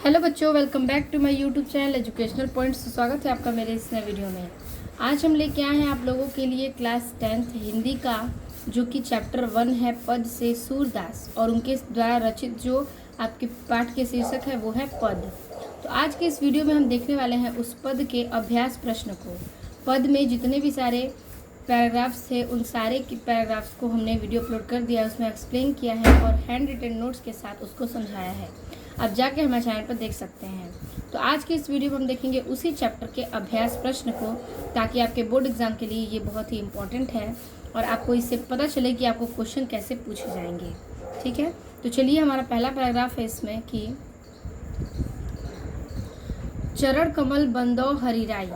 Hello बच्चों, welcome back to my YouTube channel educational points. स्वागत है आपका मेरे इस नए वीडियो में। आज हम लेके आए हैं आप लोगों के लिए क्लास 10th हिंदी का जो कि चैप्टर 1 है पद से सूरदास, और उनके द्वारा रचित जो आपके पाठ के शीर्षक है वो है पद। तो आज के इस वीडियो में हम देखने वाले हैं उस पद के अभ्यास प्रश्न को। पद में जितने भी सारे पैराग्राफ्स थे उन सारे की पैराग्राफ्स को हमने वीडियो अपलोड कर दिया, उसमें एक्सप्लेन किया है और हैंड रिटन नोट्स के साथ उसको समझाया है। आप जाके हमारे चैनल पर देख सकते हैं। तो आज के इस वीडियो में हम देखेंगे उसी चैप्टर के अभ्यास प्रश्न को, ताकि आपके बोर्ड एग्जाम के लिए ये बहुत ही इम्पोर्टेंट है और आपको इससे पता चले कि आपको क्वेश्चन कैसे पूछे जाएंगे। ठीक है, तो चलिए हमारा पहला पैराग्राफ है इसमें कि चरण कमल बंदो हरिराई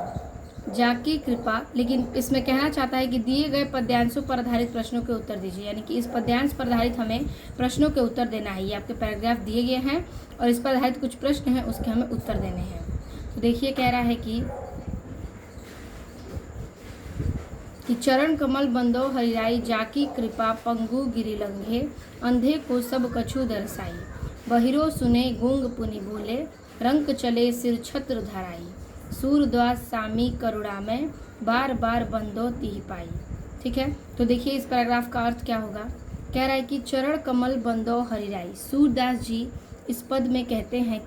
जाकी कृपा, लेकिन इसमें कहना चाहता है कि दिए गए पद्यांशों पर आधारित प्रश्नों के उत्तर दीजिए, यानी कि इस पद्यांश पर आधारित हमें प्रश्नों के उत्तर देना है। ये आपके पैराग्राफ दिए गए हैं और इस पर आधारित कुछ प्रश्न हैं, उसके हमें उत्तर देने हैं। तो देखिए कह रहा है कि चरण कमल बंदो हरिराई जाकी कृपा पंगु गिरि लंघे, अंधे को सब कछु दर्शाई, बहिरो सुने गूंग पुनि बोले, रंक चले सिर छत्र धराई, सूरदास सामी करुणा में बार बार बंदो तिह पाई। ठीक है, तो देखिए इस पैराग्राफ का अर्थ क्या होगा। कह रहा है कि चरण कमल बंदो हरिराई, सूरदास जी इस पद में कहते हैं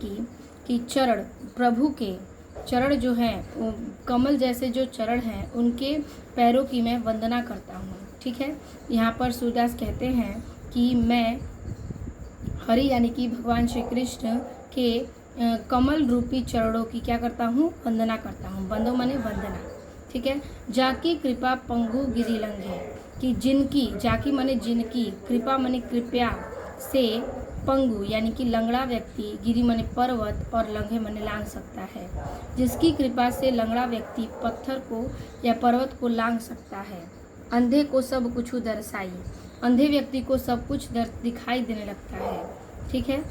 कि चरण, प्रभु के चरण जो हैं, कमल जैसे जो चरण हैं उनके पैरों की मैं वंदना करता हूँ। ठीक है, यहाँ पर सूरदास कहते हैं कि मैं हरि यानी कि भगवान श्री कृष्ण के कमल रूपी चरणों की क्या करता हूँ, वंदना करता हूँ। बंदो माने वंदना। ठीक है, जाकी कृपा पंगु गिरि लंघे, कि जिनकी, जाकी माने जिनकी, कृपा माने कृपया से, पंगु यानी कि लंगड़ा व्यक्ति, गिरि माने पर्वत और लंघे माने लांघ सकता है। जिसकी कृपा से लंगड़ा व्यक्ति पत्थर को या पर्वत को लांघ सकता है। अंधे को सब कुछ दर्शाई, अंधे व्यक्ति को सब कुछ दिखाई देने लगता है। ठीक है,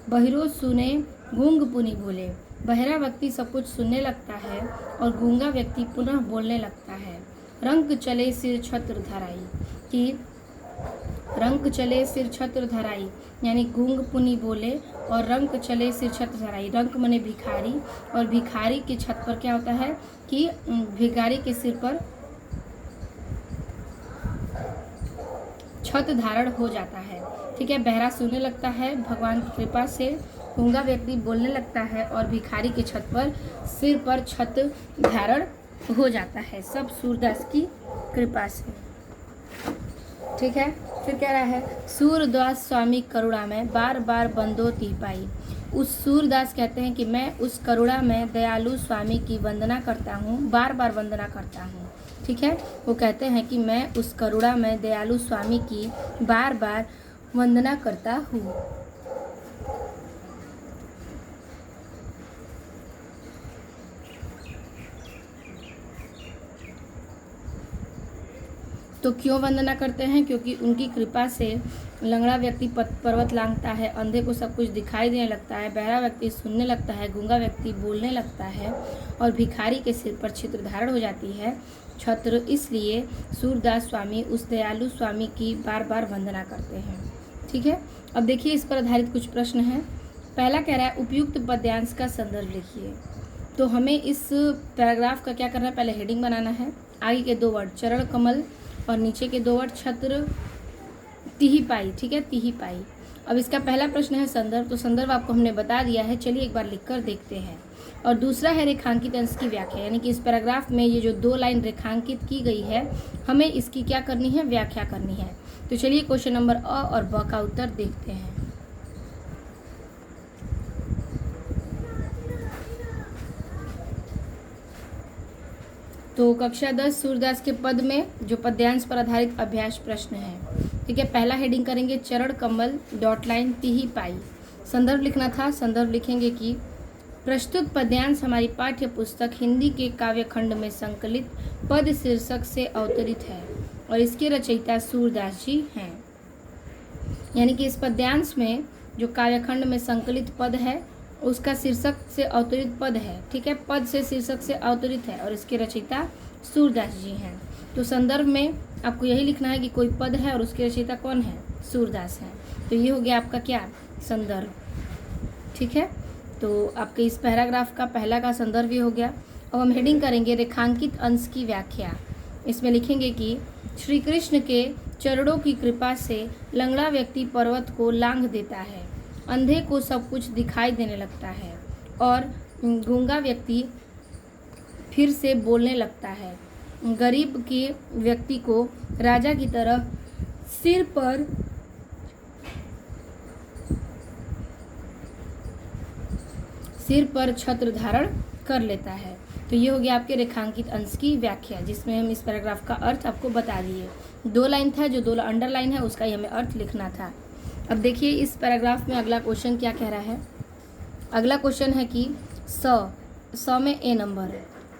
बहिरो सुने गूंग पुनि बोले, बहरा व्यक्ति सब कुछ सुनने लगता है और गूंगा व्यक्ति पुनः बोलने लगता है। रंक चले सिर छत्र धराई, कि रंक चले सिर छत्र धराई यानी गूंग पुनि बोले और रंक चले सिर छत्र धराई। रंक माने भिखारी, और भिखारी के छत पर क्या होता है कि भिखारी के सिर पर छत धारण हो जाता है। ठीक है, बहरा सुनने लगता है, भगवान की कृपा से गूंगा व्यक्ति बोलने लगता है और भिखारी के छत पर सिर पर छत धारण हो जाता है, सब सूरदास की कृपा से। ठीक है, फिर कह रहा है सूरदास स्वामी करुणा में बार बार बंदो तिह पाई। उस सूरदास कहते हैं कि मैं उस करुणा में दयालु स्वामी की वंदना करता हूँ, बार बार वंदना करता हूँ। ठीक है, वो कहते हैं कि मैं उस करुणा में दयालु स्वामी की बार बार वंदना करता हूँ। तो क्यों वंदना करते हैं? क्योंकि उनकी कृपा से लंगड़ा व्यक्ति पर्वत लांघता है, अंधे को सब कुछ दिखाई देने लगता है, बहरा व्यक्ति सुनने लगता है, गूंगा व्यक्ति बोलने लगता है और भिखारी के सिर पर छत्र धारण हो जाती है, छत्र। इसलिए सूरदास स्वामी उस दयालु स्वामी की बार बार वंदना करते हैं। ठीक है, अब देखिए इस पर आधारित कुछ प्रश्न हैं। पहला कह रहा है उपयुक्त पद्यांश का संदर्भ लिखिए। तो हमें इस पैराग्राफ का क्या करना है, पहले हेडिंग बनाना है, आगे के 2 वर्ड चरण कमल और नीचे के 2 वर्ड छत्र तिही पाई। ठीक है, तिही पाई। अब इसका पहला प्रश्न है संदर्भ, तो संदर्भ आपको हमने बता दिया है, चलिए एक बार लिखकर देखते हैं। और दूसरा है रेखांकित अंश की व्याख्या, यानी कि इस पैराग्राफ में ये जो 2 लाइन रेखांकित की गई है हमें इसकी क्या करनी है, व्याख्या करनी है। तो चलिए क्वेश्चन नंबर अ और ब का उत्तर देखते हैं। तो कक्षा 10 सूरदास के पद में जो पद्यांश पर आधारित अभ्यास प्रश्न है। ठीक है, पहला हेडिंग करेंगे चरण कमल डॉट लाइन तिही पाई। संदर्भ लिखना था, संदर्भ लिखेंगे कि प्रस्तुत पद्यांश हमारी पाठ्य पुस्तक हिंदी के काव्यखंड में संकलित पद शीर्षक से अवतरित है और इसके रचयिता सूरदास जी हैं। यानी कि इस पद्यांश में जो काव्यखंड में संकलित पद है उसका शीर्षक से अवतरित पद है। ठीक है, पद से शीर्षक से अवतरित है और इसके रचयिता सूरदास जी हैं। तो संदर्भ में आपको यही लिखना है कि कोई पद है और उसके रचयिता कौन है, सूरदास हैं। तो ये हो गया आपका क्या, संदर्भ। ठीक है, तो आपके इस पैराग्राफ का पहला का संदर्भ ये हो गया। अब हम हेडिंग करेंगे रेखांकित अंश की व्याख्या। इसमें लिखेंगे कि श्री कृष्ण के चरणों की कृपा से लंगड़ा व्यक्ति पर्वत को लांघ देता है, अंधे को सब कुछ दिखाई देने लगता है और गूंगा व्यक्ति फिर से बोलने लगता है। गरीब के व्यक्ति को राजा की तरह सिर पर छत्र धारण कर लेता है। तो ये हो गया आपके रेखांकित अंश की व्याख्या, जिसमें हम इस पैराग्राफ का अर्थ आपको बता दिए। 2 लाइन था, जो 2 अंडरलाइन है उसका ही हमें अर्थ लिखना था। अब देखिए इस पैराग्राफ में अगला क्वेश्चन क्या कह रहा है। अगला क्वेश्चन है कि स में ए नंबर,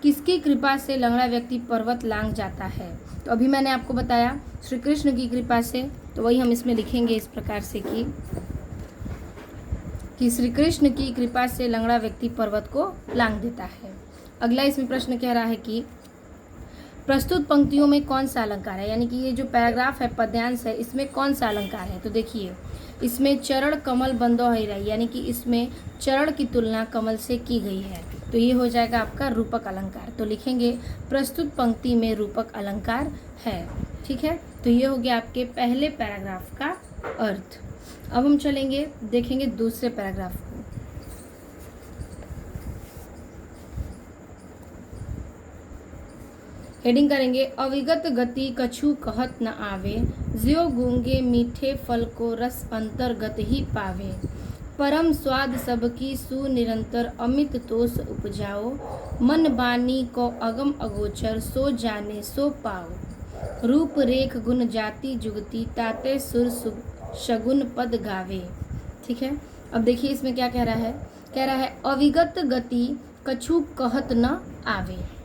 किसकी कृपा से लंगड़ा व्यक्ति पर्वत लांघ जाता है। तो अभी मैंने आपको बताया श्री कृष्ण की कृपा से, तो वही हम इसमें लिखेंगे इस प्रकार से कि श्री कृष्ण की कृपा से लंगड़ा व्यक्ति पर्वत को लांघ देता है। अगला इसमें प्रश्न कह रहा है कि प्रस्तुत पंक्तियों में कौन सा अलंकार है, यानी कि ये जो पैराग्राफ है पद्यांश है, इसमें कौन सा अलंकार है। तो देखिए इसमें चरण कमल बंदो हरिराई, यानी कि इसमें चरण की तुलना कमल से की गई है, तो ये हो जाएगा आपका रूपक अलंकार। तो लिखेंगे प्रस्तुत पंक्ति में रूपक अलंकार है। ठीक है, तो ये हो गया आपके पहले पैराग्राफ का अर्थ। अब हम चलेंगे देखेंगे दूसरे पैराग्राफ को। हेडिंग करेंगे अविगत गति कछु कहत न आवे, ज्यो गूंगे मीठे फल को रस अंतर्गत ही पावे। परम स्वाद सबकी सुनिरंतर अमित तोष उपजाओ, मन बानी को अगम अगोचर सो जाने सो पाओ। रूप रेख गुण जाति जुगति ताते सुर शगुन पद गावे। ठीक है, अब देखिए इसमें क्या कह रहा है। कह रहा है अविगत गति कछु कहत न आवे।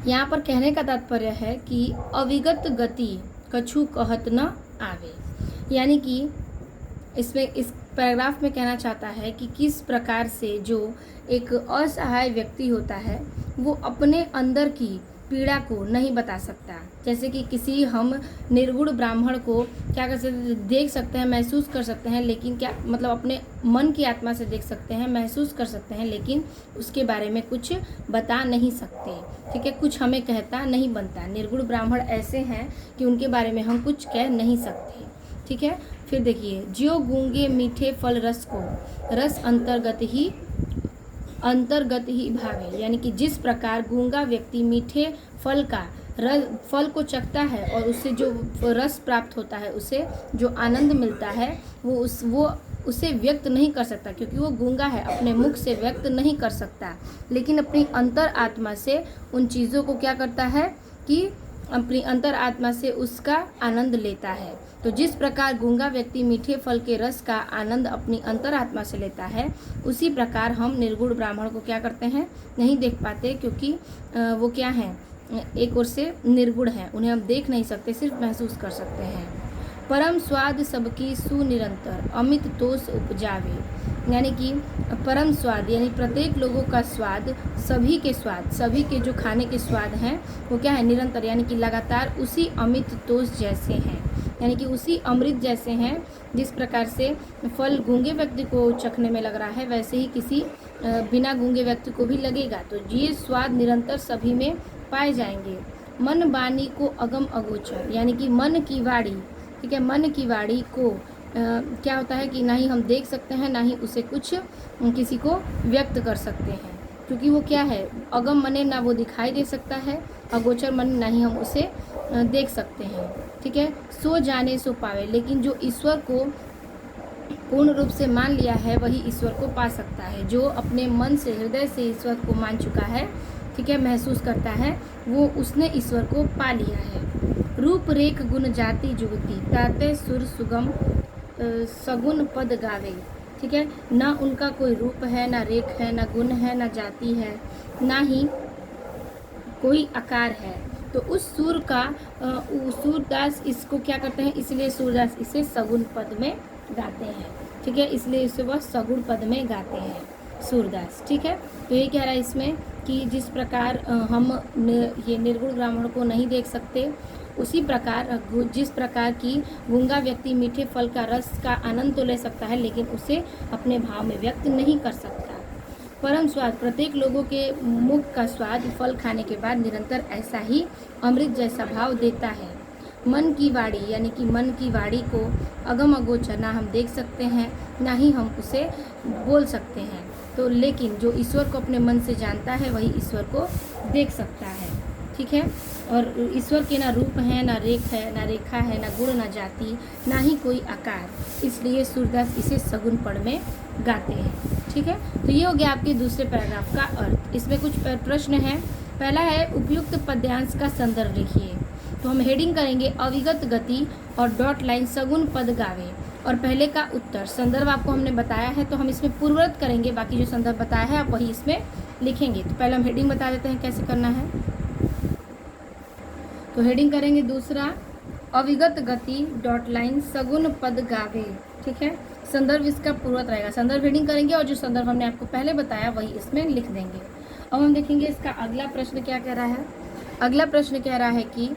यहाँ पर कहने का तात्पर्य है कि अविगत गति कछु कहत न आवे, यानी कि इसमें इस पैराग्राफ में कहना चाहता है कि किस प्रकार से जो एक असहाय व्यक्ति होता है वो अपने अंदर की पीड़ा को नहीं बता सकता। जैसे कि किसी हम निर्गुण ब्राह्मण को क्या कर सकते, देख सकते हैं, महसूस कर सकते हैं, लेकिन क्या मतलब अपने मन की आत्मा से देख सकते हैं, महसूस कर सकते हैं, लेकिन उसके बारे में कुछ बता नहीं सकते। ठीक है, कुछ हमें कहता नहीं बनता। निर्गुण ब्राह्मण ऐसे हैं कि उनके बारे में हम कुछ कह नहीं सकते। ठीक है, फिर देखिए ज्यो गूंगे मीठे फल रस को रस अंतर्गत ही भावे, यानी कि जिस प्रकार गूंगा व्यक्ति मीठे फल को चखता है और उससे जो रस प्राप्त होता है, उसे जो आनंद मिलता है वो उसे व्यक्त नहीं कर सकता, क्योंकि वो गूंगा है, अपने मुख से व्यक्त नहीं कर सकता, लेकिन अपनी अंतर आत्मा से उन चीज़ों को क्या करता है कि अपनी अंतर आत्मा से उसका आनंद लेता है। तो जिस प्रकार गूंगा व्यक्ति मीठे फल के रस का आनंद अपनी अंतर आत्मा से लेता है, उसी प्रकार हम निर्गुण ब्राह्मण को क्या करते हैं, नहीं देख पाते, क्योंकि वो क्या हैं, एक ओर से निर्गुण है, उन्हें हम देख नहीं सकते, सिर्फ महसूस कर सकते हैं। परम स्वाद सबकी सुनिरंतर अमित तोष उपजावे, यानी कि परम स्वाद यानी प्रत्येक लोगों का स्वाद, सभी के जो खाने के स्वाद हैं वो क्या है, निरंतर, यानी कि लगातार उसी अमित तोष जैसे हैं, यानी कि उसी अमृत जैसे हैं। जिस प्रकार से फल गूंगे व्यक्ति को चखने में लग रहा है, वैसे ही किसी बिना गूंगे व्यक्ति को भी लगेगा। तो ये स्वाद निरंतर सभी में पाए जाएंगे। मन वाणी को अगम अगोचर, यानी कि मन की वाणी, ठीक है, मन की वाणी को क्या होता है कि ना ही हम देख सकते हैं, ना ही उसे कुछ किसी को व्यक्त कर सकते हैं, क्योंकि वो क्या है, अगम मने ना वो दिखाई दे सकता है, अगोचर मन ना ही हम उसे देख सकते हैं। ठीक है, सो जाने सो पावे, लेकिन जो ईश्वर को पूर्ण रूप से मान लिया है वही ईश्वर को पा सकता है। जो अपने मन से, हृदय से ईश्वर को मान चुका है, ठीक है, महसूस करता है, वो उसने ईश्वर को पा लिया है। रूप रेख गुण जाति जुगति ताते सुर सुगम सगुन पद गावे। ठीक है, ना उनका कोई रूप है, ना रेख है, ना गुण है, ना जाति है, ना ही कोई आकार है। तो उस सुर का सूरदास इसको क्या करते हैं, इसलिए सूरदास इसे सगुन पद में गाते हैं। ठीक है, इसलिए इसे वह सगुण पद में गाते हैं सूरदास। ठीक है, तो ये कह रहा है इसमें कि जिस प्रकार हम ये निर्गुण ब्राह्मण को नहीं देख सकते, उसी प्रकार जिस प्रकार की गूंगा व्यक्ति मीठे फल का रस का आनंद तो ले सकता है, लेकिन उसे अपने भाव में व्यक्त नहीं कर सकता। परम स्वाद, प्रत्येक लोगों के मुख का स्वाद फल खाने के बाद निरंतर ऐसा ही अमृत जैसा भाव देता है। मन की वाणी, यानी कि मन की वाणी को अगम अगोचर ना हम देख सकते हैं, ना ही हम उसे बोल सकते हैं, तो लेकिन जो ईश्वर को अपने मन से जानता है वही ईश्वर को देख सकता है। ठीक है। और ईश्वर के ना रूप है, ना रेखा है, ना गुण, ना जाति, ना ही कोई आकार, इसलिए सूरदास इसे सगुन पढ़ में गाते हैं। ठीक है। तो ये हो गया आपके दूसरे पैराग्राफ का अर्थ। इसमें कुछ प्रश्न है। पहला है उपयुक्त पद्यांश का संदर्भ लिखिए। तो हम हेडिंग करेंगे अविगत गति और डॉट लाइन सगुन पद गावे, और पहले का उत्तर संदर्भ आपको हमने बताया है, तो हम इसमें पूर्ववत करेंगे, बाकी जो संदर्भ बताया है आप वही इसमें लिखेंगे। तो पहले हम हेडिंग बता देते हैं कैसे करना है। तो हेडिंग करेंगे दूसरा अविगत गति डॉट लाइन सगुन पद गावे। ठीक है। संदर्भ इसका पूर्ववत रहेगा, संदर्भ हेडिंग करेंगे और जो संदर्भ हमने आपको पहले बताया वही इसमें लिख देंगे। अब हम देखेंगे इसका अगला प्रश्न क्या कह रहा है। अगला प्रश्न कह रहा है कि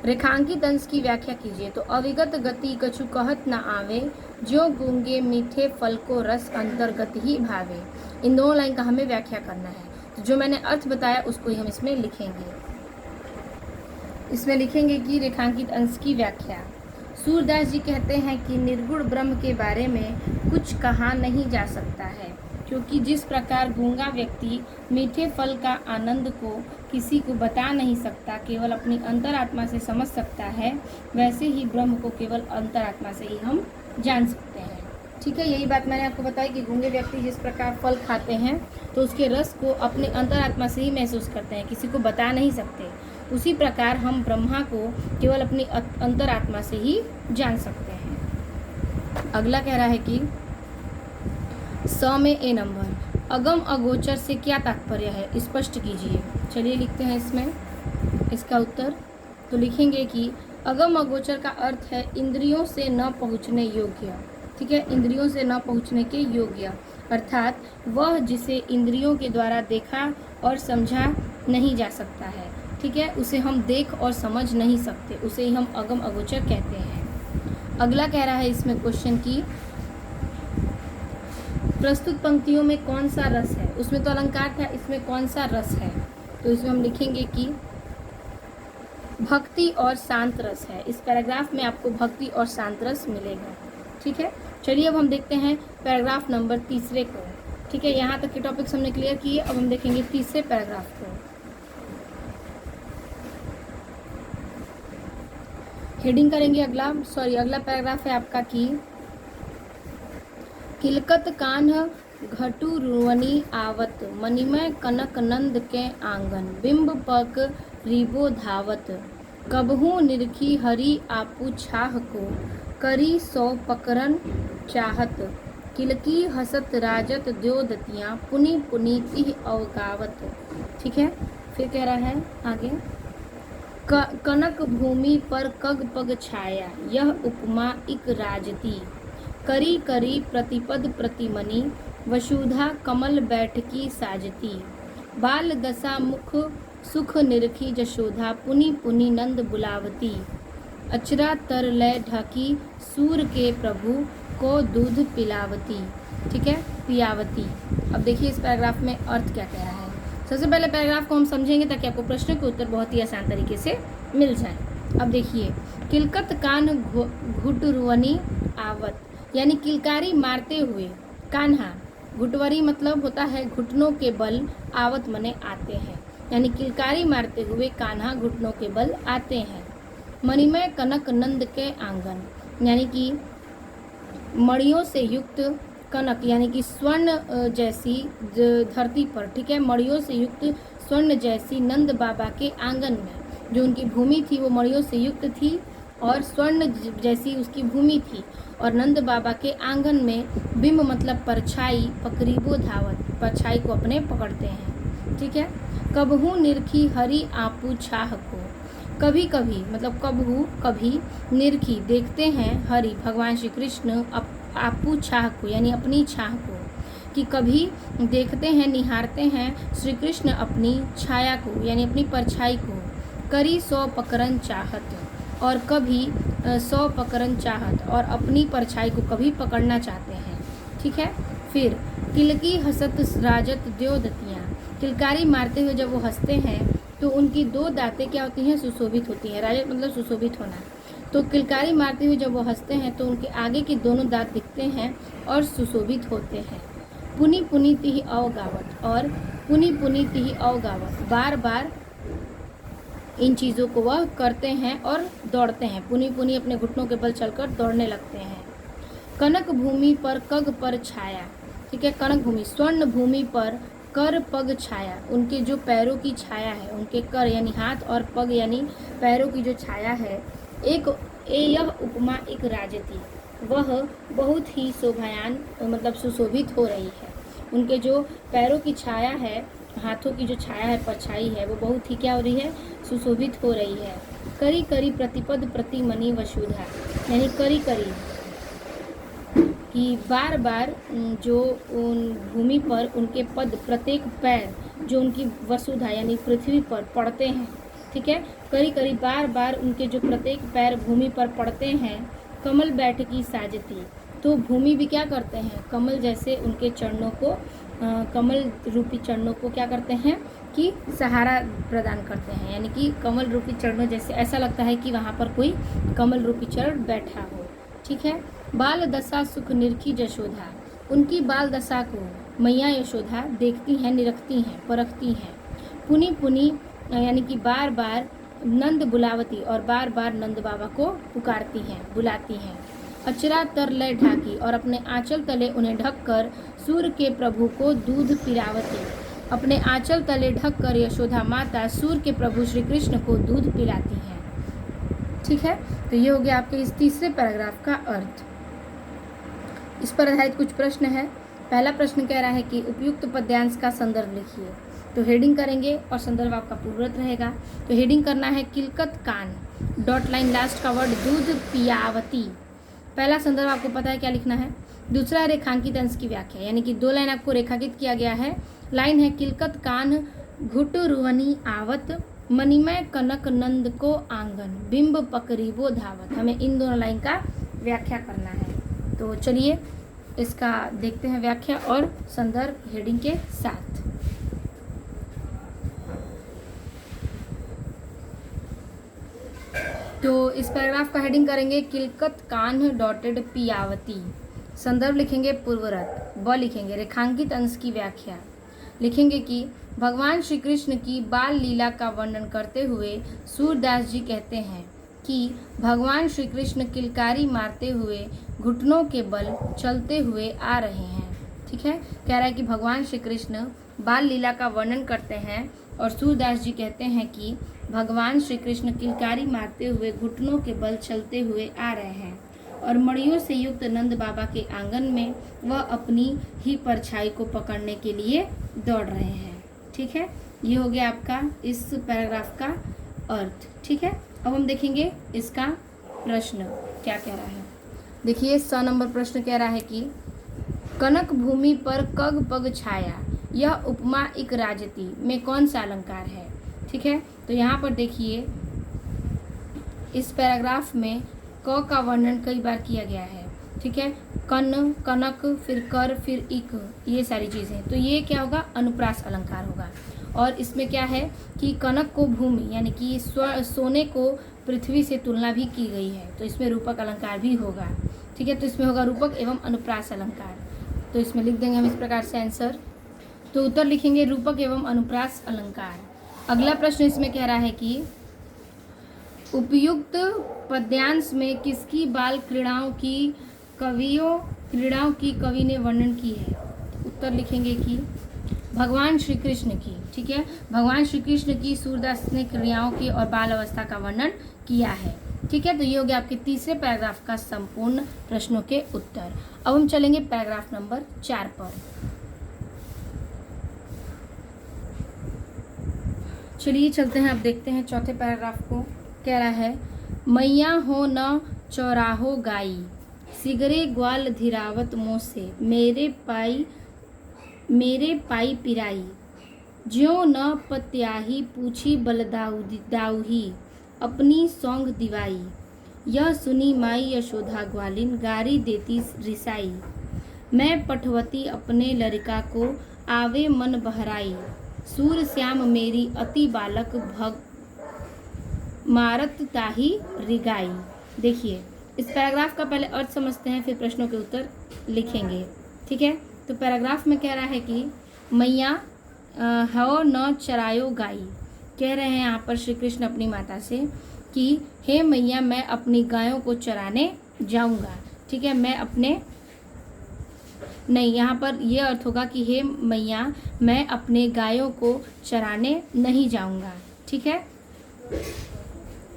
रेखांकित अंश की व्याख्या कीजिए। तो अविगत गति कछु कहत न आवे, जो गूंगे मीठे फल को रस अंतर्गत ही भावे। इन दोनों लाइन का हमें व्याख्या करना है। तो जो मैंने अर्थ बताया उसको ही हम इसमें लिखेंगे। इसमें लिखेंगे कि रेखांकित अंश की व्याख्या। सूरदास जी कहते हैं कि निर्गुण ब्रह्म के बारे में कुछ कहा नहीं जा सकता है, क्योंकि जिस प्रकार गूंगा व्यक्ति मीठे फल का आनंद को किसी को बता नहीं सकता, केवल अपनी अंतरात्मा से समझ सकता है, वैसे ही ब्रह्म को केवल अंतरात्मा से ही हम जान सकते हैं। ठीक है। यही बात मैंने आपको बताई कि गूंगे व्यक्ति जिस प्रकार फल खाते हैं तो उसके रस को अपने अंतरात्मा से ही महसूस करते हैं, किसी को बता नहीं सकते। उसी प्रकार हम ब्रह्मा को केवल अपनी अंतरात्मा से ही जान सकते हैं। अगला कह रहा है कि 100 में ए नंबर, अगम अगोचर से क्या तात्पर्य है, स्पष्ट कीजिए। चलिए लिखते हैं इसमें इसका उत्तर। तो लिखेंगे कि अगम अगोचर का अर्थ है इंद्रियों से न पहुँचने योग्य। ठीक है। इंद्रियों से न पहुँचने के योग्य, अर्थात वह जिसे इंद्रियों के द्वारा देखा और समझा नहीं जा सकता है। ठीक है। उसे हम देख और समझ नहीं सकते, उसे ही हम अगम अगोचर कहते हैं। अगला कह रहा है इसमें क्वेश्चन की प्रस्तुत पंक्तियों में कौन सा रस है। उसमें तो अलंकार था, इसमें कौन सा रस है। तो इसमें हम लिखेंगे कि भक्ति और शांत रस है। इस पैराग्राफ में आपको भक्ति और शांत रस मिलेगा। ठीक है। चलिए अब हम देखते हैं पैराग्राफ नंबर तीसरे को। ठीक है। यहाँ तक के टॉपिक्स हमने क्लियर किए। अब हम देखेंगे तीसरे पैराग्राफ को। हेडिंग करेंगे अगला पैराग्राफ है आपका कि किलकत कान्ह घटु रुवनी आवत, मणिमय कनक नंद के आंगन, बिंब पक रिबो धावत, कबहू निरखी हरि आपू छाह को, करी सौ पकरन चाहत, किलकी हसत राजत द्योदतियाँ, पुनि पुनि तिह अवगावत। ठीक है। फिर कह रहा है आगे, कनक भूमि पर कग पग छाया, यह उपमा इक राजती, करी करी प्रतिपद प्रतिमनि, वसुधा कमल बैठकी साजती, बाल दशा मुख सुख निरखी जशोधा, पुनि पुनि नंद बुलावती, अचरा तर लय ढकी, सूर के प्रभु को दूध पिलावती। ठीक है। पियावती। अब देखिए इस पैराग्राफ में अर्थ क्या कह रहा है। सबसे पहले पैराग्राफ को हम समझेंगे ताकि आपको प्रश्न के उत्तर बहुत ही आसान तरीके से मिल जाए। अब देखिए, किलकत कान घुटरुवनी आवत, यानी किलकारी मारते हुए कान्हा, घुटवरी मतलब होता है घुटनों के बल, आवत मने आते हैं, यानी किलकारी मारते हुए कान्हा घुटनों के बल आते हैं। मणिमय कनक नंद के आंगन, यानी कि मणियों से युक्त कनक, यानी कि स्वर्ण जैसी धरती पर। ठीक है। मणियों से युक्त स्वर्ण जैसी नंद बाबा के आंगन में, जो उनकी भूमि थी वो मणियों से युक्त थी और स्वर्ण जैसी उसकी भूमि थी। और नंद बाबा के आंगन में बिंब मतलब परछाई, पकरीबो धावत, परछाई को अपने पकड़ते हैं। ठीक है। कबहू निरखी हरि आपू छाह को, कभी कभी मतलब कबहू कभी, निरखी देखते हैं, हरि भगवान श्री कृष्ण आपू छाह को, यानी अपनी छाह को, कि कभी देखते हैं निहारते हैं श्री कृष्ण अपनी छाया को, यानी अपनी परछाई को, करी सौ पकड़न चाहत, और कभी 100 पकड़न चाहत, और अपनी परछाई को कभी पकड़ना चाहते हैं। ठीक है। फिर किलकी हसत राजत द्यो दतियाँ, किलकारी मारते हुए जब वो हंसते हैं तो उनकी 2 दांतें क्या होती हैं? सुशोभित होती हैं। राजत मतलब सुशोभित होना। तो किलकारी मारते हुए जब वो हंसते हैं तो उनके आगे के दोनों दांत दिखते हैं और सुशोभित होते हैं। पुनि पुनि तिहि अवगावत, और पुनि पुनि तिहि अवगावत, बार बार इन चीज़ों को वह करते हैं और दौड़ते हैं। पुनि पुनि अपने घुटनों के बल चलकर दौड़ने लगते हैं। कनक भूमि पर कग पर छाया, ठीक है। कनक भूमि, स्वर्ण भूमि पर कर पग छाया, उनके जो पैरों की छाया है, उनके कर यानी हाथ और पग यानी पैरों की जो छाया है, यह उपमा एक राजती, वह बहुत ही शोभायान मतलब सुशोभित हो रही है। उनके जो पैरों की छाया है, हाथों की जो छाया है, परछाई है, वो बहुत ही क्या हो रही है? सुशोभित हो रही है। करी करी प्रतिपद प्रतिमणि वसुधा, यानी करी करी कि बार बार जो उन भूमि पर उनके पद, प्रत्येक पैर जो उनकी वसुधा यानी पृथ्वी पर पड़ते हैं। ठीक है। करी करी बार बार उनके जो प्रत्येक पैर भूमि पर पड़ते हैं। कमल बैठकी साजती, तो भूमि भी क्या करते हैं? कमल जैसे उनके चरणों को, कमल रूपी चरणों को क्या करते हैं कि सहारा प्रदान करते हैं, यानी कि कमल रूपी चरणों जैसे ऐसा लगता है कि वहाँ पर कोई कमल रूपी चरण बैठा हो। ठीक है। बाल दशा सुख निरखी यशोधा, उनकी बाल दशा को मैया यशोदा देखती हैं, निरखती हैं, परखती हैं। पुनि पुनि यानी कि बार बार नंद बुलावती, और बार बार नंद बाबा को पुकारती हैं, बुलाती हैं। अचरा तर लय ढाकी, और अपने आंचल तले उन्हें ढककर सूर्य के प्रभु को दूध पिलावती, अपने आंचल तले ढककर यशोदा माता सूर्य के प्रभु श्री कृष्ण को दूध पिलाती हैं। ठीक है। तो ये हो गया आपके इस तीसरे पैराग्राफ का अर्थ। इस पर आधारित कुछ प्रश्न है। पहला प्रश्न कह रहा है कि उपयुक्त पद्यांश का संदर्भ लिखिए। तो हेडिंग करेंगे और संदर्भ आपका पूर्ववत रहेगा। तो हेडिंग करना है किलकत कान, डॉट लाइन लास्ट का वर्ड दूध पियावती। पहला संदर्भ आपको पता है क्या लिखना है। दूसरा है रेखांकित अंश की व्याख्या, यानी कि 2 लाइन आपको रेखांकित किया गया है। लाइन है किलकत कान घुट रुवनी आवत, मणिमय कनक नंद को आंगन, बिंब पकरीबो धावत। हमें इन दोनों लाइन का व्याख्या करना है। तो चलिए इसका देखते हैं व्याख्या और संदर्भ हेडिंग के साथ। तो इस पैराग्राफ का हेडिंग करेंगे किलकत कान्ह डॉटेड पियावती। संदर्भ लिखेंगे पूर्वरत, ब लिखेंगे रेखांकित अंश की व्याख्या, लिखेंगे कि भगवान श्री कृष्ण की बाल लीला का वर्णन करते हुए सूरदास जी कहते हैं कि भगवान श्री कृष्ण किलकारी मारते हुए घुटनों के बल चलते हुए आ रहे हैं। ठीक है। कह रहा है कि भगवान श्री कृष्ण बाल लीला का वर्णन करते हैं और सूरदास जी कहते हैं कि भगवान श्री कृष्ण किलकारी मारते हुए घुटनों के बल चलते हुए आ रहे हैं और मणियों से युक्त नंद बाबा के आंगन में वह अपनी ही परछाई को पकड़ने के लिए दौड़ रहे हैं। ठीक है। ये हो गया आपका इस पैराग्राफ का अर्थ। ठीक है। अब हम देखेंगे इसका प्रश्न क्या कह रहा है। देखिए 100 नंबर प्रश्न कह रहा है कि कनक भूमि पर कग पग छाया, यह उपमा इक राजती में कौन सा अलंकार है। ठीक है। तो यहाँ पर देखिए इस पैराग्राफ में क का वर्णन कई बार किया गया है। ठीक है। कन, कनक, फिर कर, फिर इक, ये सारी चीज़ें। तो ये क्या होगा? अनुप्रास अलंकार होगा। और इसमें क्या है कि कनक को भूमि यानी कि सोने को पृथ्वी से तुलना भी की गई है, तो इसमें रूपक अलंकार भी होगा। ठीक है। तो इसमें होगा रूपक एवं अनुप्रास अलंकार। तो इसमें लिख देंगे हम इस प्रकार से आंसर। तो उत्तर लिखेंगे रूपक एवं अनुप्रास अलंकार। अगला प्रश्न इसमें कह रहा है कि उपयुक्त पद्यांश में किसकी बाल क्रीड़ाओं की कवि ने वर्णन की है। उत्तर लिखेंगे कि भगवान श्री कृष्ण की। ठीक है। भगवान श्री कृष्ण की सूरदास ने क्रियाओं की और बाल अवस्था का वर्णन किया है। ठीक है। तो ये हो गया आपके तीसरे पैराग्राफ का संपूर्ण प्रश्नों के उत्तर। अब हम चलेंगे पैराग्राफ नंबर 4 पर। चलिए चलते हैं, अब देखते हैं चौथे पैराग्राफ को। कह रहा है मैया हो न चौराहो गाई, सिगरे ग्वाल धीरावत मोह से, मेरे पाई पिराई, ज्यों न पत्याही पूछी बलदाऊही, अपनी सौंग दिवाई। यह सुनी माई यशोधा ग्वालिन, गारी देती रिसाई। मैं पठवती अपने लड़का को, आवे मन बहराई। सूर श्याम मेरी अति बालक, भग मारत ताही रिगाई। देखिए, इस पैराग्राफ का पहले अर्थ समझते हैं, फिर प्रश्नों के उत्तर लिखेंगे। ठीक है, तो पैराग्राफ में कह रहा है कि मैया हो न चरायो गाई। कह रहे हैं यहाँ पर श्री कृष्ण अपनी माता से कि हे मैया, मैं अपनी गायों को चराने जाऊंगा। ठीक है, मैं अपने नहीं, यहाँ पर यह अर्थ होगा कि हे मैया, मैं अपने गायों को चराने नहीं जाऊंगा। ठीक है,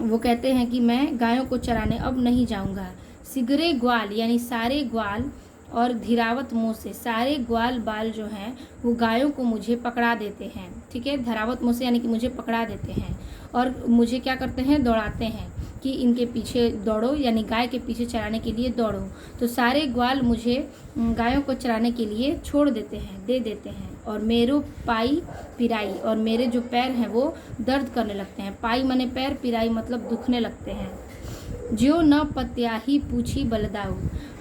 वो कहते हैं कि मैं गायों को चराने अब नहीं जाऊंगा। सिगरे ग्वाल यानी सारे ग्वाल, और धीरावत मुँह से, सारे ग्वाल बाल जो हैं वो गायों को मुझे पकड़ा देते हैं। ठीक है, धरावत मुँह से यानी कि मुझे पकड़ा देते हैं और मुझे क्या करते हैं, दौड़ाते हैं कि इनके पीछे दौड़ो, यानी गाय के पीछे चराने के लिए दौड़ो। तो सारे ग्वाल मुझे गायों को चराने के लिए छोड़ देते हैं, दे देते हैं। और मेरो पाई पिराई, और मेरे जो पैर हैं वो दर्द करने लगते हैं। पाई माने पैर, पिराई मतलब दुखने लगते हैं। ज्यों न पत्याही पूछी बलदाऊ,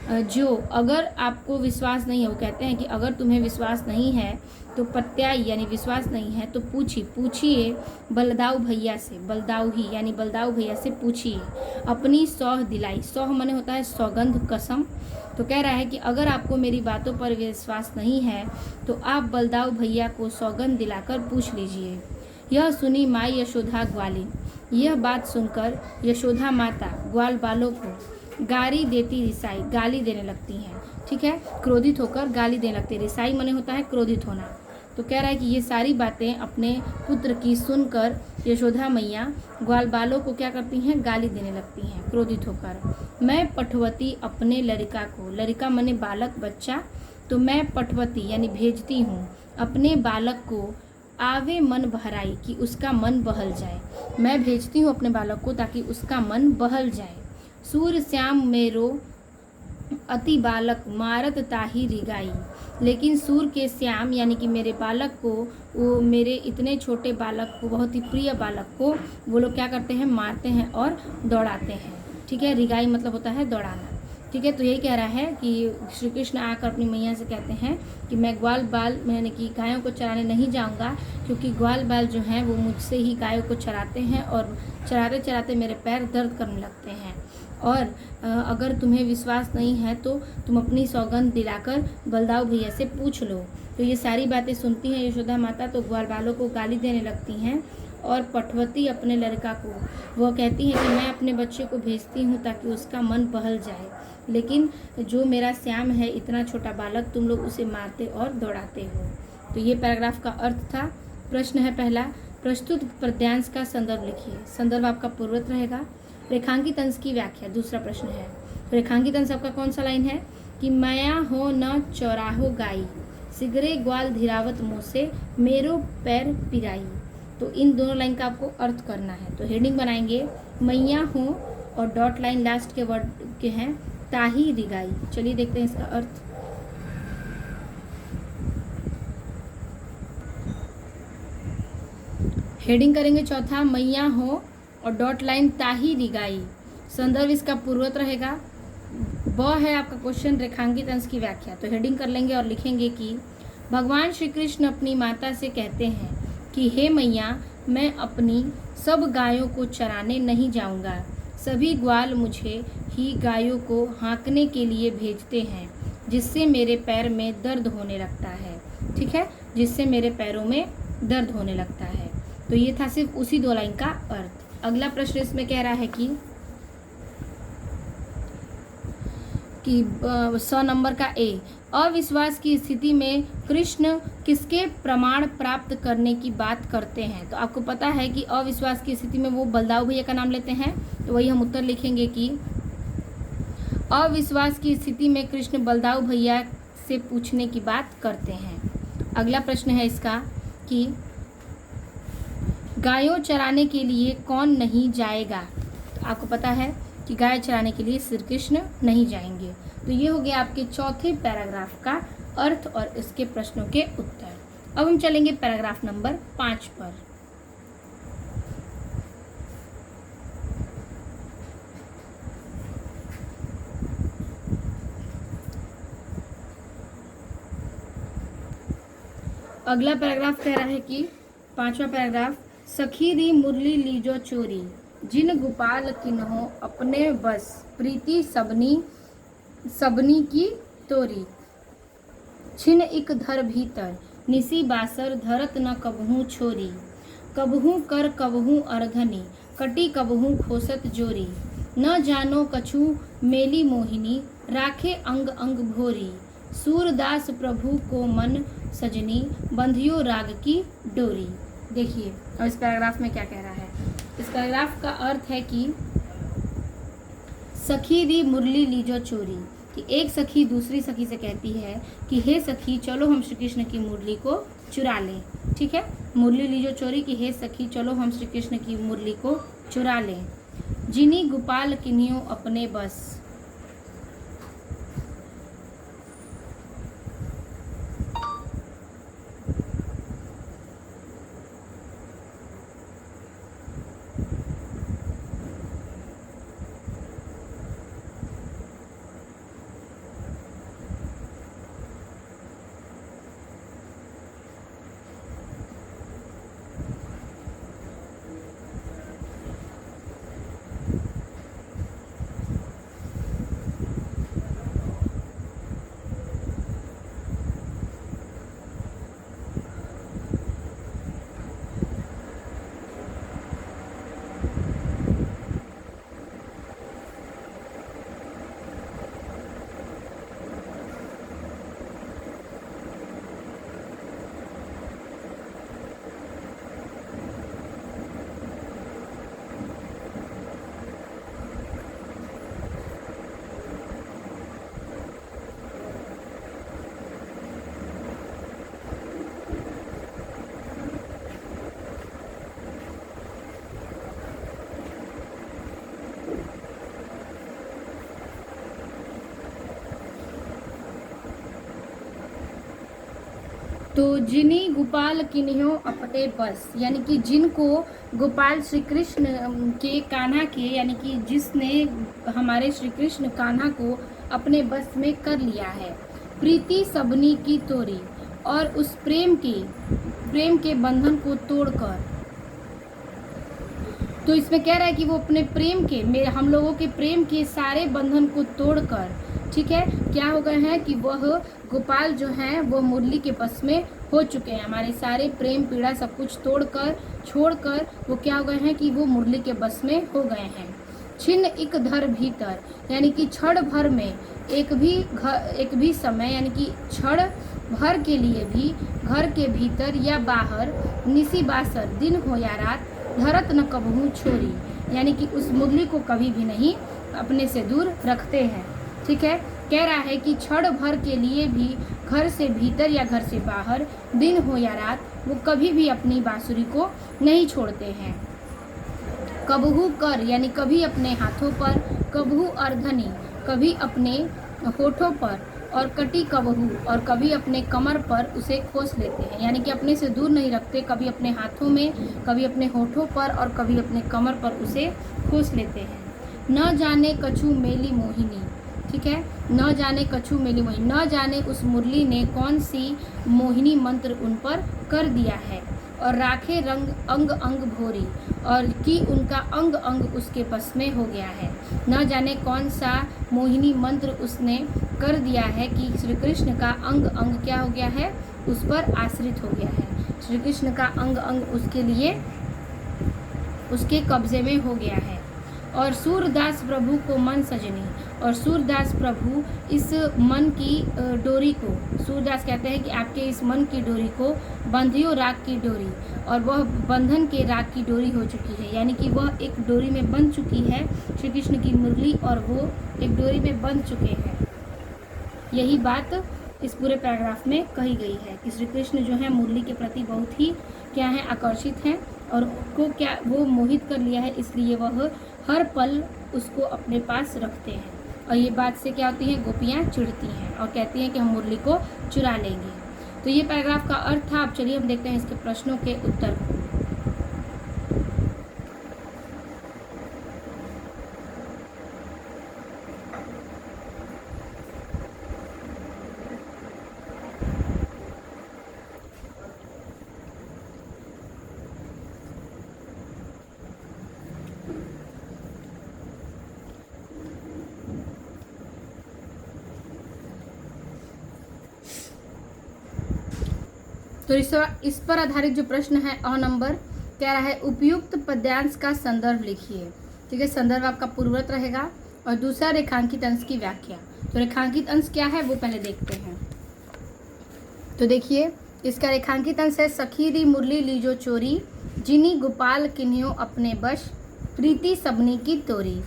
जो, अगर आपको विश्वास नहीं है, वो कहते हैं कि अगर तुम्हें विश्वास नहीं है तो पत्याई यानी विश्वास नहीं है तो पूछिए बलदाऊ भैया से, बलदाऊ ही यानी बलदाऊ भैया से पूछिए। अपनी सौह दिलाई, सौह माने होता है सौगंध, कसम। तो कह रहा है कि अगर आपको मेरी बातों पर विश्वास नहीं है तो आप बलदाऊ भैया को सौगंध दिलाकर पूछ लीजिए। यह सुनी माई यशोधा ग्वालिन, यह बात सुनकर यशोधा माता ग्वाल बालों को गारी देती रिसाई, गाली देने लगती हैं। ठीक है, क्रोधित होकर गाली देने लगती है। रिसाई माने होता है क्रोधित होना। तो कह रहा है कि ये सारी बातें अपने पुत्र की सुनकर यशोधा मैया ग्वाल बालों को क्या करती हैं, गाली देने लगती हैं क्रोधित होकर। मैं पठवती अपने लड़का को, लड़का माने बालक, बच्चा, तो मैं पठवती यानी भेजती हूँ अपने बालक को, आवे मन बहराई कि उसका मन बहल जाए। मैं भेजती हूँ अपने बालक को ताकि उसका मन बहल जाए। सूर श्याम मेरो अति बालक, मारत ताही रिगाई। लेकिन सूर के श्याम यानी कि मेरे बालक को, वो मेरे इतने छोटे बालक को, बहुत ही प्रिय बालक को वो लोग क्या करते हैं, मारते हैं और दौड़ाते हैं। ठीक है, रिगाई मतलब होता है दौड़ाना। ठीक है, तो यही कह रहा है कि श्री कृष्ण आकर अपनी मैया से कहते हैं कि मैं ग्वाल बाल यानी कि गायों को चराने नहीं जाऊंगा, क्योंकि ग्वाल बाल जो हैं वो मुझसे ही गायों को चराते हैं और चराते चराते मेरे पैर दर्द करने लगते हैं। और अगर तुम्हें विश्वास नहीं है तो तुम अपनी सौगंध दिलाकर बलदाऊ भैया से पूछ लो। तो ये सारी बातें सुनती हैं यशोदा माता, तो ग्वाल बालों को गाली देने लगती हैं और पठवती अपने लड़का को, वह कहती है कि मैं अपने बच्चे को भेजती हूँ ताकि उसका मन बहल जाए, लेकिन जो मेरा श्याम है, इतना छोटा बालक, तुम लोग उसे मारते और दौड़ाते हो। तो ये पैराग्राफ का अर्थ था। प्रश्न है पहला, प्रस्तुत पद्यांश का संदर्भ लिखिए। संदर्भ आपका पूर्वत रहेगा। रेखांकित अंश की व्याख्या दूसरा प्रश्न है। रेखांकित अंश आपका कौन सा लाइन है कि माया हो न चौराहो गाई, सिगरे ग्वाल धीरावत मुँह से, मेरो पैर पिराई। तो इन दोनों लाइन का आपको अर्थ करना है। तो हेडिंग बनाएंगे मैया हो और डॉट लाइन लास्ट के वर्ड के हैं ताही रिगाई। चलिए देखते हैं इसका अर्थ। हेडिंग करेंगे चौथा मैया हो और डॉट लाइन ताही रिगाई। संदर्भ इसका पूर्वत रहेगा। ब है आपका क्वेश्चन रेखांकित अंश की व्याख्या। तो हेडिंग कर लेंगे और लिखेंगे कि भगवान श्री कृष्ण अपनी माता से कहते हैं कि हे मैया, मैं अपनी सब गायों को चराने नहीं जाऊंगा। सभी ग्वाल मुझे ही गायों को हाँकने के लिए भेजते हैं, जिससे मेरे पैर में दर्द होने लगता है। ठीक है, जिससे मेरे पैरों में दर्द होने लगता है। तो ये था सिर्फ उसी दो लाइन का अर्थ। अगला प्रश्न इसमें कह रहा है कि 100 नंबर का ए, अविश्वास की स्थिति में कृष्ण किसके प्रमाण प्राप्त करने की बात करते हैं। तो आपको पता है कि अविश्वास की स्थिति में वो बलदाऊ भैया का नाम लेते हैं। तो वही हम उत्तर लिखेंगे कि अविश्वास की स्थिति में कृष्ण बलदाऊ भैया से पूछने की बात करते हैं। अगला प्रश्न है इसका कि गायों चराने के लिए कौन नहीं जाएगा। तो आपको पता है कि गाय चराने के लिए श्री कृष्ण नहीं जाएंगे। तो ये हो गया आपके चौथे पैराग्राफ का अर्थ और इसके प्रश्नों के उत्तर। अब हम चलेंगे पैराग्राफ नंबर 5 पर। अगला पैराग्राफ कह रहा है कि 5वां पैराग्राफ, सखी री मुरली लीजो चोरी, जिन गोपाल किन्हो अपने बस, प्रीति सबनी सबनी की तोरी, छिन इक धर भीतर, निसी बासर धरत न कबहू छोरी, कबहू कर कबहू अर्धनी, कटी कबहू खोसत जोरी, न जानो कछु मेली मोहिनी, राखे अंग अंग भोरी, सूरदास प्रभु को मन सजनी, बंधियो राग की डोरी। देखिए और इस पैराग्राफ में क्या कह रहा है। इस पैराग्राफ का अर्थ है कि सखी दी मुरली लीजो चोरी, कि एक सखी दूसरी सखी से कहती है कि हे सखी चलो हम श्री कृष्ण की मुरली को चुरा लें। ठीक है, मुरली लीजो चोरी कि हे सखी चलो हम श्री कृष्ण की मुरली को चुरा लें। जिनी गोपाल किन्हियो अपने बस, तो जिनी गोपाल किन्हियो अपने बस, यानी कि जिनको गोपाल श्री कृष्ण के कान्हा के, यानी कि जिसने हमारे श्री कृष्ण कान्हा को अपने बस में कर लिया है, प्रीति सबनी की तोरी, और उस प्रेम के बंधन को तोड़कर। तो इसमें कह रहा है कि वो अपने प्रेम के, हम लोगों के प्रेम के सारे बंधन को तोड़कर, ठीक है, क्या हो गए हैं कि वह गोपाल जो हैं वो मुरली के बस में हो चुके हैं। हमारे सारे प्रेम पीड़ा सब कुछ तोड़कर छोड़कर वो क्या हो गए हैं कि वो मुरली के बस में हो गए हैं। छिन्न इक धर भीतर, यानी कि क्षण भर में एक भी समय, यानी कि क्षण भर के लिए भी घर के भीतर या बाहर, निसी बासर दिन हो या रात, धरत न कबहू छोरी, यानी कि उस मुरली को कभी भी नहीं अपने से दूर रखते हैं। ठीक है, कह रहा है कि क्षण भर के लिए भी घर से भीतर या घर से बाहर, दिन हो या रात, वो कभी भी अपनी बांसुरी को नहीं छोड़ते हैं। कबहू कर, यानी कभी अपने हाथों पर, कबहू अर्धनी, कभी अपने होठों पर, और कटी कबहू, और कभी अपने कमर पर उसे खोस लेते हैं, यानी कि अपने से दूर नहीं रखते, कभी अपने हाथों में, कभी अपने होठों पर, और कभी अपने कमर पर उसे खोस लेते हैं। न जाने कछु मेली मोहिनी, ठीक है, न जाने कछु मेली मोहिनी, न जाने उस मुरली ने कौन सी मोहिनी मंत्र उन पर कर दिया है, और राखे रंग अंग अंग भोरी, और कि उनका अंग अंग उसके बस में हो गया है। न जाने कौन सा मोहिनी मंत्र उसने कर दिया है कि श्री कृष्ण का अंग अंग क्या हो गया है, उस पर आश्रित हो गया है। श्री कृष्ण का अंग अंग उसके लिए, उसके कब्जे में हो गया है। और सूरदास प्रभु को मन सजनी, और सूरदास प्रभु इस मन की डोरी को, सूरदास कहते हैं कि आपके इस मन की डोरी को बंधियो राग की डोरी, और वह बंधन के राग की डोरी हो चुकी है, यानी कि वह एक डोरी में बंध चुकी है श्री कृष्ण की मुरली, और वो एक डोरी में बंध चुके हैं। यही बात इस पूरे पैराग्राफ में कही गई है कि श्री कृष्ण जो है मुरली के प्रति बहुत ही क्या है, आकर्षित हैं, और को क्या वो मोहित कर लिया है, इसलिए वह हर पल उसको अपने पास रखते हैं। और ये बात से क्या होती है, गोपियाँ चिढ़ती हैं और कहती हैं कि हम मुरली को चुरा लेंगे। तो ये पैराग्राफ का अर्थ था। अब चलिए हम देखते हैं इसके प्रश्नों के उत्तर को। तो इस पर आधारित जो प्रश्न है अ नंबर कह रहा है उपयुक्त पद्यांश का संदर्भ लिखिए। ठीक है, संदर्भ आपका पूर्ववत रहेगा और दूसरा रेखांकित अंश की व्याख्या। तो रेखांकित अंश क्या है वो पहले देखते हैं। तो देखिए इसका रेखांकित अंश है सखी री मुरली लीजो चोरी, जिनी गोपाल किन्ह्यो अपने बश, प्रीति सबनी की तोरी।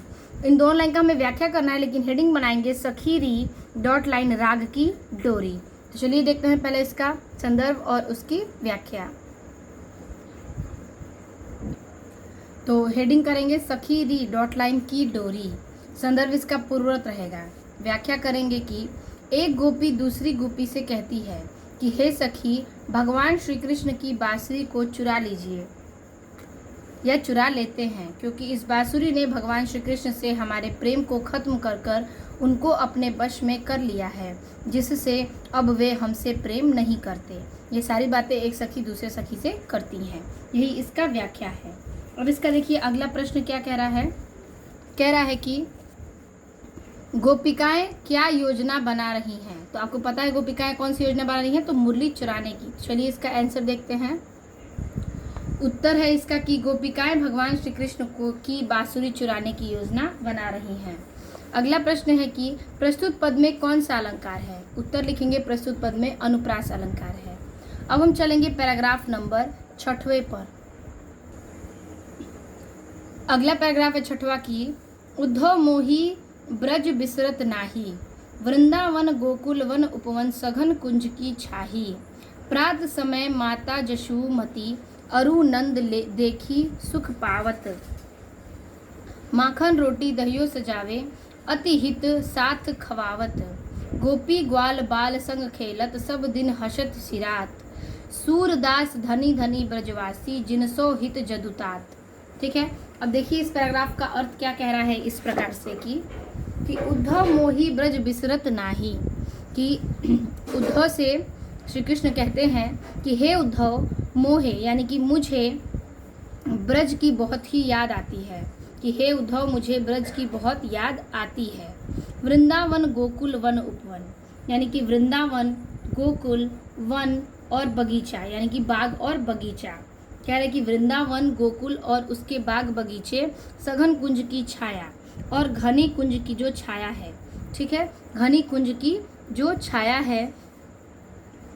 इन दोनों लाइन का हमें व्याख्या करना है, लेकिन हेडिंग बनाएंगे सखी री डॉट लाइन राग की डोरी। तो चलिए देखते हैं पहले इसका संदर्भ और उसकी व्याख्या। तो हेडिंग करेंगे सखी री डॉट लाइन की डोरी, संदर्भ इसका पूर्ववत रहेगा। व्याख्या करेंगे कि एक गोपी दूसरी गोपी से कहती है कि हे सखी, भगवान श्री कृष्ण की बांसुरी को चुरा लीजिए या चुरा लेते हैं, क्योंकि इस बांसुरी ने भगवान श्री कृष्ण से हमारे प्रेम को खत्म कर कर उनको अपने वश में कर लिया है, जिससे अब वे हमसे प्रेम नहीं करते। ये सारी बातें एक सखी दूसरे सखी से करती हैं, यही इसका व्याख्या है। अब इसका देखिए अगला प्रश्न क्या कह रहा है। कह रहा है कि गोपिकाएं क्या योजना बना रही हैं। तो आपको पता है गोपिकाएं कौन सी योजना बना रही हैं, तो मुरली चुराने की। चलिए इसका आंसर देखते हैं। उत्तर है इसका कि गोपिकाएं भगवान श्री कृष्ण को की बांसुरी चुराने की योजना बना रही हैं। अगला प्रश्न है कि प्रस्तुत पद में कौन सा अलंकार है। उत्तर लिखेंगे प्रस्तुत पद में अनुप्रास अलंकार है। अब हम चलेंगे पैराग्राफ नंबर 6वें पर। अगला पैराग्राफ है 6वां की उद्धव मोही ब्रज बिसरत नाही, वृंदावन गोकुल वन उपवन सघन कुंज की छाही, प्रात समय माता जशुमती अरु नंद देखी सुख पावत, माखन रोटी दहियो सजावे अति हित साथ खवावत, गोपी ग्वाल बाल संग खेलत सब दिन हसत सिरात, सूरदास धनी धनी ब्रजवासी जिनसो हित जदुतात। ठीक है, अब देखिए इस पैराग्राफ का अर्थ क्या कह रहा है इस प्रकार से कि उद्धव मोही ब्रज बिसरत नाही, कि उद्धव से श्री कृष्ण कहते हैं कि हे उद्धव, मोहे यानी कि मुझे ब्रज की बहुत ही याद आती है, कि हे उद्धव मुझे ब्रज की बहुत याद आती है। वृंदावन गोकुल वन उपवन यानी कि वृंदावन गोकुल वन और बगीचा यानी कि बाग और बगीचा। कह रहे कि वृंदावन गोकुल और उसके बाग बगीचे, सघन कुंज की छाया और घनी कुंज की जो छाया है। ठीक है, घनी कुंज की जो छाया है,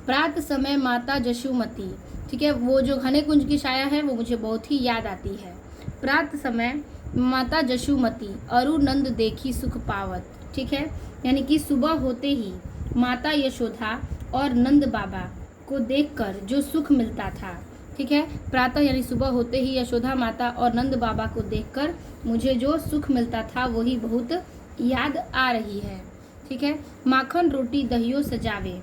प्रात समय माता जशुमती। ठीक है, वो जो घने कुंज की छाया है वो मुझे बहुत ही याद आती है। प्रात समय माता जशुमती अरु नंद देखी सुख पावत। ठीक है, यानी कि सुबह होते ही माता यशोदा और नंद बाबा को देखकर जो सुख मिलता था। ठीक है, प्रातः यानी सुबह होते ही यशोदा माता और नंद बाबा को देखकर मुझे जो सुख मिलता था वही बहुत याद आ रही है। ठीक है, माखन रोटी दहियो सजावे,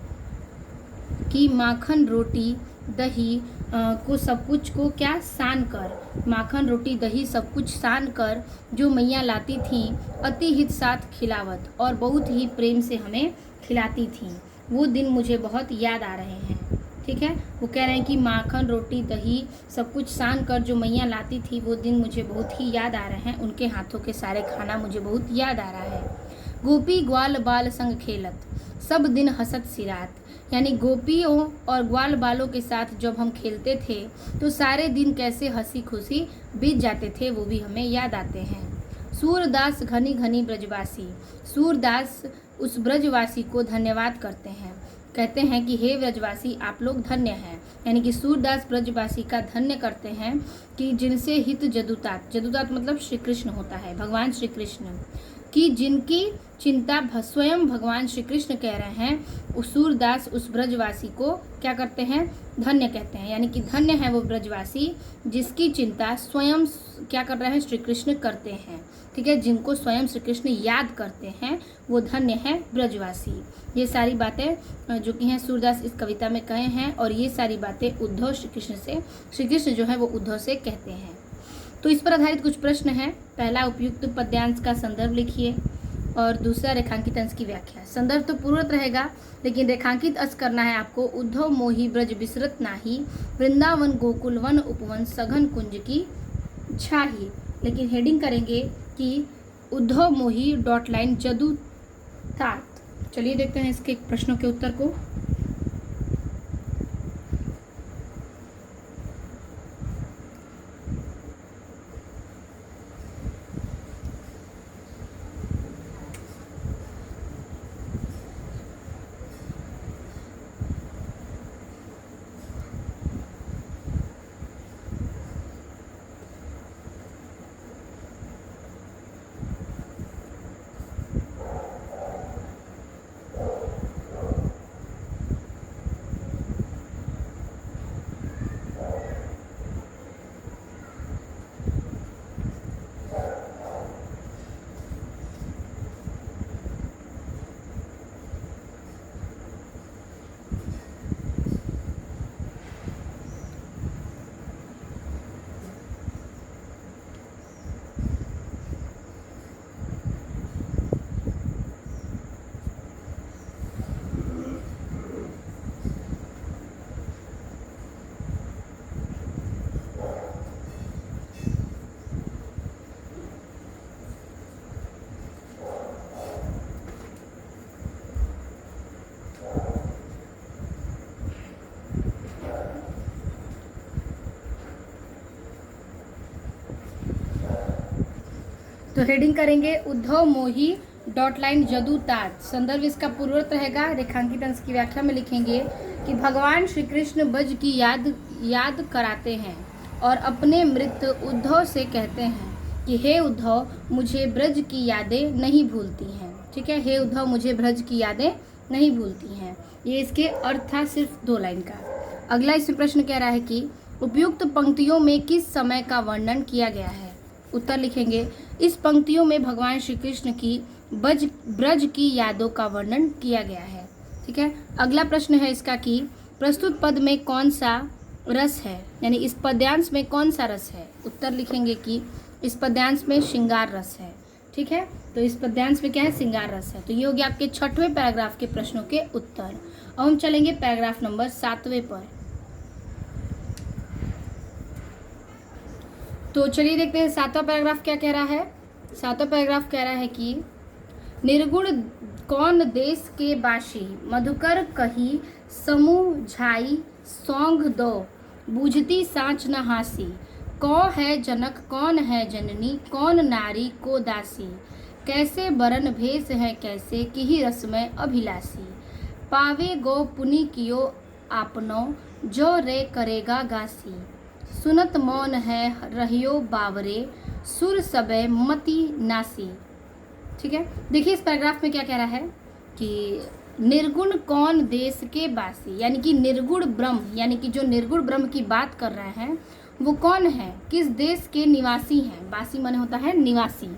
कि माखन रोटी दही को सब कुछ को क्या सान कर, माखन रोटी दही सब कुछ सान कर जो मैया लाती थी, अति हित साथ खिलावत, और बहुत ही प्रेम से हमें खिलाती थी, वो दिन मुझे बहुत याद आ रहे हैं। ठीक है, वो कह रहे हैं कि माखन रोटी दही सब कुछ सान कर जो मैया लाती थी वो दिन मुझे बहुत ही याद आ रहे हैं, उनके हाथों के सारे खाना मुझे बहुत याद आ रहा है। गोपी ग्वाल बाल संग खेलत, सब दिन हसत सिरात, यानी गोपियों और ग्वाल बालों के साथ जब हम खेलते थे तो सारे दिन कैसे हंसी खुशी बीत जाते थे वो भी हमें याद आते हैं। सूरदास घनी घनी ब्रजवासी, सूरदास उस ब्रजवासी को धन्यवाद करते हैं, कहते हैं कि हे ब्रजवासी आप लोग धन्य हैं, यानी कि सूरदास ब्रजवासी का धन्य करते हैं कि जिनसे हित जदुतात, जदुतात मतलब श्री कृष्ण होता है, भगवान श्री कृष्ण, कि जिनकी चिंता स्वयं भगवान श्री कृष्ण कह रहे हैं, उस सूरदास उस ब्रजवासी को क्या करते हैं, धन्य कहते हैं। यानी कि धन्य है वो ब्रजवासी जिसकी चिंता स्वयं क्या कर रहे हैं, श्री कृष्ण करते हैं। ठीक है, जिनको स्वयं श्री कृष्ण याद करते हैं वो धन्य है ब्रजवासी। ये सारी बातें जो कि हैं सूरदास इस कविता में कहे हैं, और ये सारी बातें उद्धव श्री कृष्ण जो है वो उद्धव से कहते हैं। तो इस पर आधारित कुछ प्रश्न हैं। पहला, उपयुक्त पद्यांश का संदर्भ लिखिए, और दूसरा, रेखांकित अंश की व्याख्या। संदर्भ तो पूर्वत रहेगा, लेकिन रेखांकित अंश करना है आपको। उद्धव मोही ब्रज बिसरत नाही, वृंदावन गोकुल वन उपवन सघन कुंज की छाही। लेकिन हेडिंग करेंगे कि उद्धव मोही डॉट लाइन जदू तात। चलिए देखते हैं इसके प्रश्नों के उत्तर को। तो हेडिंग करेंगे उद्धव मोही डॉट लाइन जदू तात। संदर्भ इसका पूर्वत रहेगा। रेखांकित अंश की व्याख्या में लिखेंगे कि भगवान श्री कृष्ण ब्रज की याद कराते हैं और अपने मृत उद्धव से कहते हैं कि हे उद्धव, मुझे ब्रज की यादें नहीं भूलती हैं। ठीक है, हे उद्धव, मुझे ब्रज की यादें नहीं भूलती हैं। ये इसके अर्थ था सिर्फ 2 लाइन का। अगला इसमें प्रश्न कह रहा है कि उपयुक्त पंक्तियों में किस समय का वर्णन किया गया है। उत्तर लिखेंगे, इस पंक्तियों में भगवान श्री कृष्ण की ब्रज की यादों का वर्णन किया गया है। ठीक है, अगला प्रश्न है इसका कि प्रस्तुत पद में कौन सा रस है, यानी इस पद्यांश में कौन सा रस है। उत्तर लिखेंगे कि इस पद्यांश में श्रृंगार रस है। ठीक है, तो इस पद्यांश में क्या है, श्रृंगार रस है। तो ये हो गया आपके 6वें पैराग्राफ के प्रश्नों के उत्तर। अब हम चलेंगे पैराग्राफ नंबर 7वें पर। तो चलिए देखते हैं 7वां पैराग्राफ क्या कह रहा है। 7वां पैराग्राफ कह रहा है कि निर्गुण कौन देश के बाशी, मधुकर कही समूझाई सौंग दो, बूझती साँच न हासी, कौ है जनक कौन है जननी, कौन नारी को दासी, कैसे बरन भेष है कैसे किही रसमय अभिलाषी, पावे गो पुनि कियो आपनो, जो रे करेगा गासी, सुनत मौन है रहियो बावरे, सुर सबे मति नासी। ठीक है, देखिए इस पैराग्राफ में क्या कह रहा है कि निर्गुण कौन देश के बासी, यानी कि निर्गुण ब्रह्म, यानी कि जो निर्गुण ब्रह्म की बात कर रहे हैं वो कौन है, किस देश के निवासी हैं। बासी माने होता है निवासी।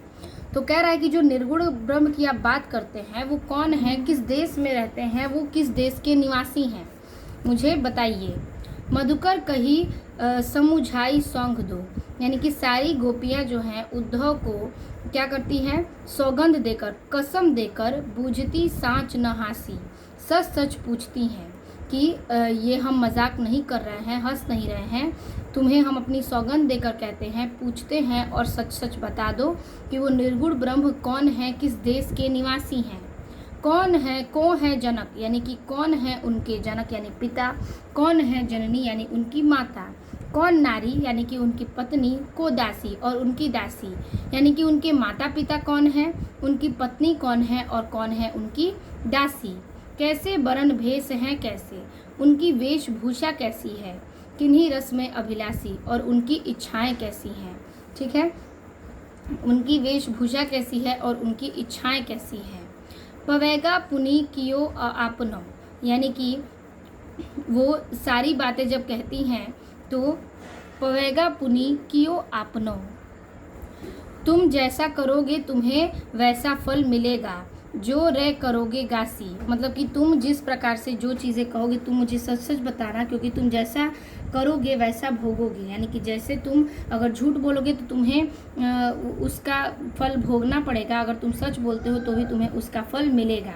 तो कह रहा है कि जो निर्गुण ब्रह्म की आप बात करते हैं वो कौन है, किस देश में रहते हैं, वो किस देश के निवासी हैं, मुझे बताइए। मधुकर कही समझाई सौंग दो, यानी कि सारी गोपियां जो हैं उद्धव को क्या करती हैं, सौगंध देकर, कसम देकर, बूझती साँच न हासी, सच सच पूछती हैं कि ये हम मजाक नहीं कर रहे हैं, हंस नहीं रहे हैं, तुम्हें हम अपनी सौगंध देकर कहते हैं, पूछते हैं और सच सच बता दो कि वो निर्गुण ब्रह्म कौन है, किस देश के निवासी हैं। कौन है जनक, यानी कि कौन है उनके जनक यानी पिता, कौन है जननी यानी उनकी माता, कौन नारी यानी कि उनकी पत्नी, को दासी और उनकी दासी, यानी कि उनके माता पिता कौन है, उनकी पत्नी कौन है और कौन है उनकी दासी, कैसे बरन भेष हैं कैसे, उनकी वेशभूषा कैसी है, किन्हीं रस में अभिलाषी और उनकी इच्छाएं कैसी हैं। ठीक है, उनकी वेशभूषा कैसी है और उनकी इच्छाएं कैसी हैं। पवेगा पुनि कियो आपनो, यानी कि वो सारी बातें जब कहती हैं तो पवेगा पुनि कियो आपनो, तुम जैसा करोगे तुम्हें वैसा फल मिलेगा, जो रे करोगे गासी, मतलब कि तुम जिस प्रकार से जो चीज़ें कहोगे तुम मुझे सच सच बताना, क्योंकि तुम जैसा करोगे वैसा भोगोगे। यानी कि जैसे तुम अगर झूठ बोलोगे तो तुम्हें उसका फल भोगना पड़ेगा, अगर तुम सच बोलते हो तो भी तुम्हें उसका फल मिलेगा।